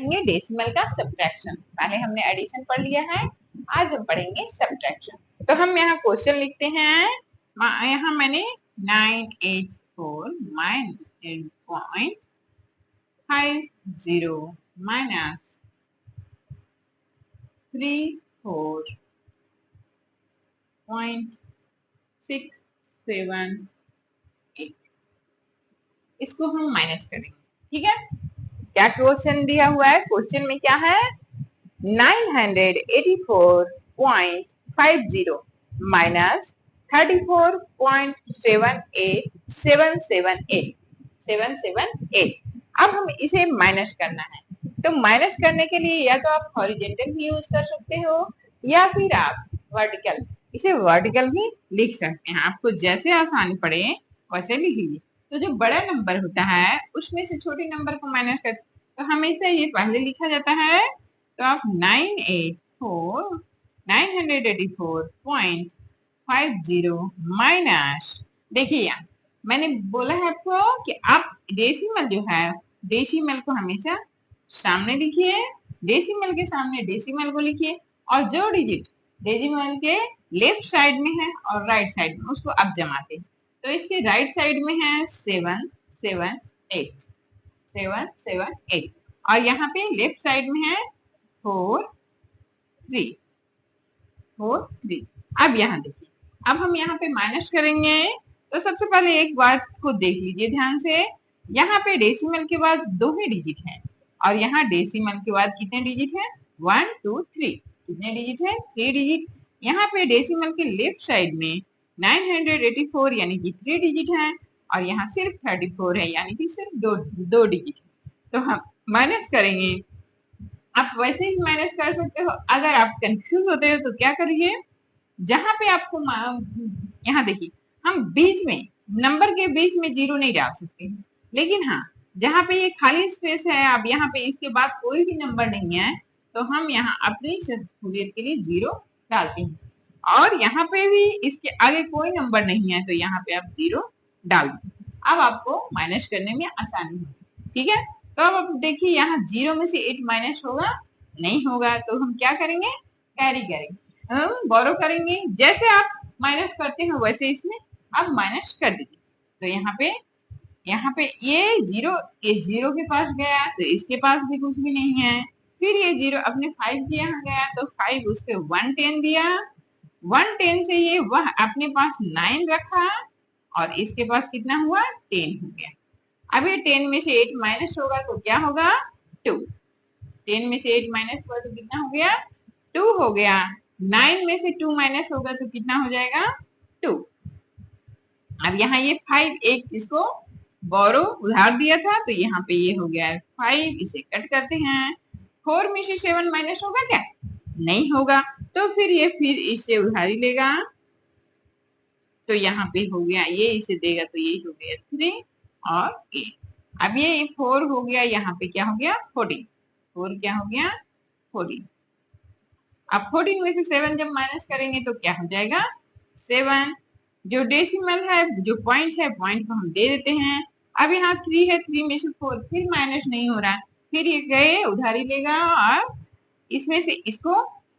पढ़ेंगे डेसिमल का सब्ट्रैक्शन। पहले हमने एडिशन पढ़ लिया है, आज हम पढ़ेंगे सब्ट्रैक्शन। तो हम यहाँ क्वेश्चन लिखते हैं, यहाँ मैंने 984 -0.50 माइनस 34.678, इसको हम माइनस करेंगे। ठीक है, क्या क्वेश्चन दिया हुआ है? क्वेश्चन में क्या है? 984.50 माइनस 34.78778। अब हम इसे माइनस करना है, तो माइनस करने के लिए या तो आप हॉरिजेंटल भी यूज कर सकते हो या फिर आप वर्टिकल, इसे वर्टिकल भी लिख सकते हैं। आपको जैसे आसान पड़े वैसे लिख लीजिए। तो जो बड़ा नंबर होता है उसमें से छोटे नंबर को माइनस कर, तो हमेशा ये पहले लिखा जाता है। तो आप 984.50 माइनस, देखिए यहाँ मैंने बोला है आपको कि आप डेसिमल जो है, डेसिमल को हमेशा सामने लिखिए, डेसिमल के सामने डेसिमल को लिखिए, और जो डिजिट डेसिमल के लेफ्ट साइड में है और राइट साइड में उसको आप जमाते हैं। तो इसके राइट साइड में है 778 और यहाँ पे लेफ्ट साइड में है 4 3। अब यहाँ देखिए, अब हम यहाँ पे माइनस करेंगे। तो सबसे पहले एक बात को देख लीजिए ध्यान से, यहाँ पे डेसिमल के बाद 2 ही डिजिट है और यहाँ डेसिमल के बाद कितने डिजिट है? 1 2 3। कितने डिजिट है? 3 डिजिट। यहाँ पे डेसिमल के लेफ्ट साइड में 984 यानी कि 3 डिजिट है और यहाँ सिर्फ 34 है यानी कि सिर्फ दो डिजिट है। तो हम माइनस करेंगे, आप वैसे ही माइनस कर सकते हो। अगर आप कंफ्यूज होते हो तो क्या करिए, जहां पे आपको यहाँ देखिए, हम बीच में नंबर के बीच में 0 नहीं डाल सकते, लेकिन हाँ जहां पे ये खाली स्पेस है, अब यहाँ पे इसके बाद कोई भी नंबर नहीं है, तो हम यहाँ अपनी सहूलियत के लिए 0 डालते हैं। और यहाँ पे भी इसके आगे कोई नंबर नहीं है तो यहाँ पे आप 0 डाल दें। अब आपको माइनस करने में आसानी होगी। ठीक है, तो अब देखिए यहाँ 0 में से 8 माइनस होगा? नहीं होगा। तो हम क्या करेंगे? कैरी करेंगे, हम बोरो करेंगे। जैसे आप माइनस करते हो वैसे इसमें अब माइनस कर दीजिए। तो यहाँ पे ये 0 के पास गया तो इसके पास भी कुछ भी नहीं है। फिर ये 0 अपने 5 के यहाँ गया तो 5 उसके 110 दिया, 110 से ये वह अपने पास 9 रखा और इसके पास कितना हुआ? 10 हो गया। अब ये 10 में से 8 माइनस होगा तो क्या होगा? 2। 10 में से 8 माइनस हुआ तो कितना हो गया? 2 हो गया। 9 में से 2 माइनस होगा तो कितना हो जाएगा? 2। अब यहाँ ये 5 एक इसको बोरो उधार दिया था तो यहाँ पे ये हो गया 5, इसे कट करते हैं। 4 में से 7 माइनस होगा क्या? नहीं होगा। तो फिर इससे उधारी लेगा तो यहाँ पे हो गया, ये इसे देगा तो ये हो गया 3 और 8। अब ये 4 हो गया, यहाँ पे क्या हो गया? 14। 4 क्या हो गया? 14। अब 14 में से 7 जब माइनस करेंगे तो क्या हो जाएगा? 7। जो डेसिमल है, जो पॉइंट है, पॉइंट को हम दे देते हैं। अब यहाँ 3 है, 3 में से 4 फिर माइनस नहीं हो रहा, फिर ये गए उधारी लेगा और इसमें से इसको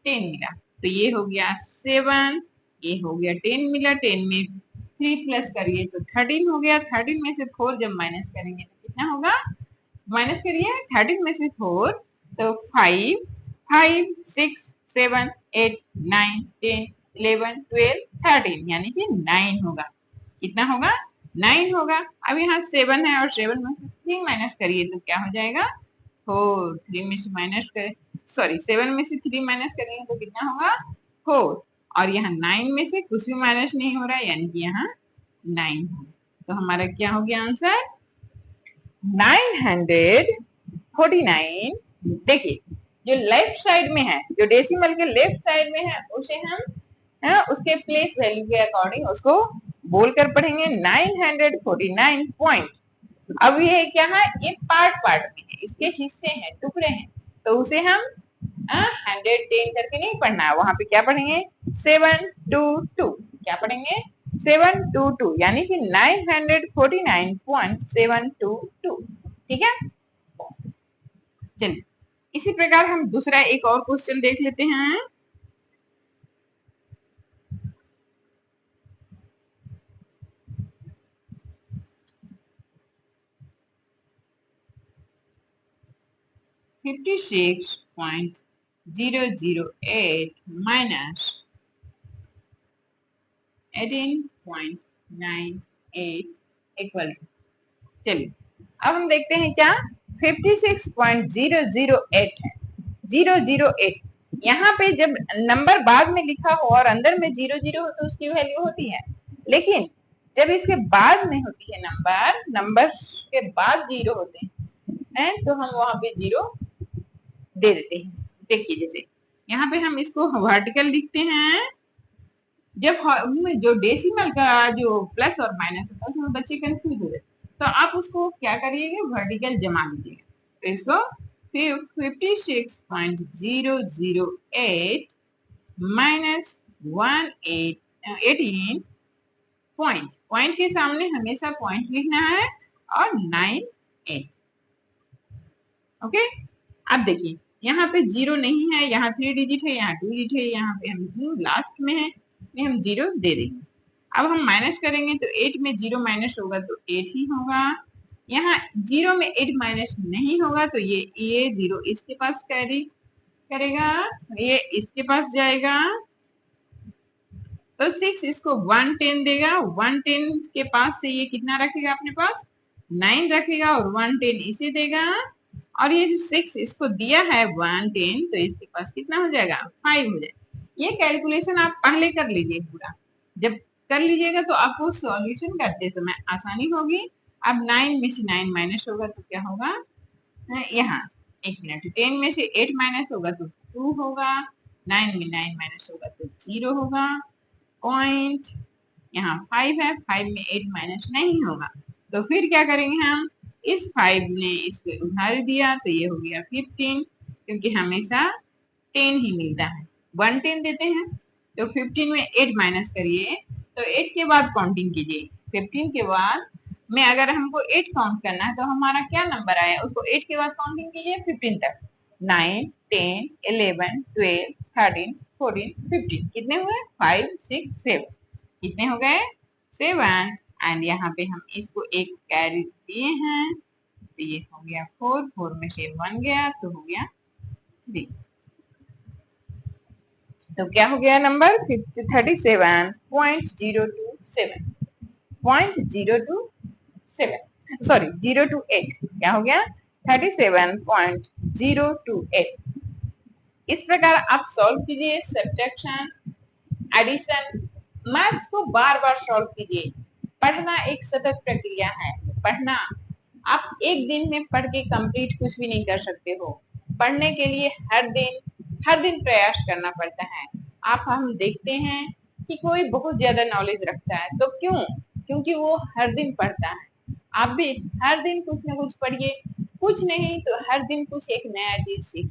10 मिला तो ये हो गया 7, ये हो गया 10 मिला, 10 में 3 प्लस करिए तो 13 हो गया। 13 में से 4 जब माइनस करेंगे तो कितना होगा? माइनस करिए 13 में से 4 तो 5 5 6 7 8 9 10 11 12 13 यानी कि 9 होगा। कितना होगा? 9 होगा। अब यहाँ 7 है और 7 में से 3 माइनस करिए तो क्या हो जाएगा? 4। 3 में से माइनस करें, सॉरी 7 में से 3 माइनस करेंगे तो कितना होगा? 4। और यहाँ 9 में से कुछ भी माइनस नहीं हो रहा है यानी कि यहाँ 9 होगा। तो हमारा क्या हो गया आंसर? 949। देखिए जो लेफ्ट साइड में है, जो डेसिमल के लेफ्ट साइड में है, उसे हम उसके प्लेस वैल्यू के अकॉर्डिंग उसको बोलकर पढ़ेंगे 949 पॉइंट। अब ये क्या है? ये पार्ट पार्ट में है, इसके हिस्से हैं, टुकड़े हैं, तो उसे हम 110 करके नहीं पढ़ना है। वहां पे क्या पढ़ेंगे? 722। क्या पढ़ेंगे? 722 यानी कि 949.722। ठीक है, चलिए इसी प्रकार हम दूसरा एक और क्वेश्चन देख लेते हैं। (56.008 minus 18.98 इक्वल टू। चलिए अब हम देखते हैं क्या 56.008 है। 008 यहाँ पे जब नंबर बाद में लिखा हो और अंदर में 00 हो तो उसकी वैल्यू होती है, लेकिन जब इसके बाद में होती है नंबर के बाद 0 होते हैं तो हम वहां पे 0 दे देते हैं। देखिए जैसे यहाँ पे हम इसको वर्टिकल लिखते हैं। जब जो डेसिमल का जो प्लस और माइनस होता है उसमें बच्चे कंफ्यूज हो जाते, तो आप उसको क्या करिएगा, वर्टिकल जमा लीजिएगा। तो इसको 56.008 माइनस 18 पॉइंट के सामने हमेशा पॉइंट लिखना है और 98। ओके, अब देखिए यहाँ पे 0 नहीं है, यहाँ 3 डिजिट है, यहाँ 2 डिजिट है, यहाँ पे हम लास्ट में है, हम 0 दे देंगे। अब हम माइनस करेंगे तो 8 में 0 माइनस होगा तो 8 ही होगा। यहाँ 0 में 8 माइनस नहीं होगा तो ये 0 इसके पास कैरी करेगा, ये इसके पास जाएगा तो 6 इसको 110 देगा। 110 के पास से ये कितना रखेगा अपने पास, 9 रखेगा और 110 इसे देगा। और ये जो 6 इसको दिया है 110 तो इसके पास कितना हो जाएगा, 5 हो जाएगा। ये कैलकुलेशन आप पहले कर लीजिए पूरा, जब कर लीजिएगा तो आपको सॉल्यूशन करते समय आसानी होगी। अब 9 में से 9 माइनस होगा तो क्या होगा, यहाँ एक मिनट, 10 में से 8 माइनस होगा तो 2 होगा, 9 में 9 माइनस होगा तो 0 होगा। पॉइंट यहाँ 5 है, 5 में 8 माइनस नहीं होगा तो फिर क्या करेंगे हम, इस 5 ने इससे उधार दिया तो ये हो गया 15, क्योंकि हमेशा 10 ही मिलता है, 110 देते हैं। तो 15 में 8 माइनस करिए तो 8 के बाद काउंटिंग कीजिए, 15 के बाद में अगर हमको 8 काउंट करना है तो हमारा क्या नंबर आया, उसको 8 के बाद काउंटिंग कीजिए 15 तक। 9 10 11 12 13 14 15 कितने हुए, 5 6 7, कितने हो गए 7। एंड यहाँ पे हम इसको एक कैरी दिए हैं तो ये हो गया 4, 4 में से 1 गया तो हो गया 3। तो क्या हो गया नंबर 37.027 सॉरी 028, क्या हो गया 37.028। इस प्रकार आप सॉल्व कीजिए सब्ट्रैक्शन, एडिशन, मैथ्स को बार बार सॉल्व कीजिए। पढ़ना एक सतत प्रक्रिया है, पढ़ना आप एक दिन में पढ़ के कंप्लीट कुछ भी नहीं कर सकते हो। पढ़ने के लिए हर दिन प्रयास करना पड़ता है। आप हम देखते हैं कि कोई बहुत ज्यादा नॉलेज रखता है तो क्यों, क्योंकि वो हर दिन पढ़ता है। आप भी हर दिन कुछ ना कुछ पढ़िए, कुछ नहीं तो हर दिन कुछ एक नया चीज सीखिए।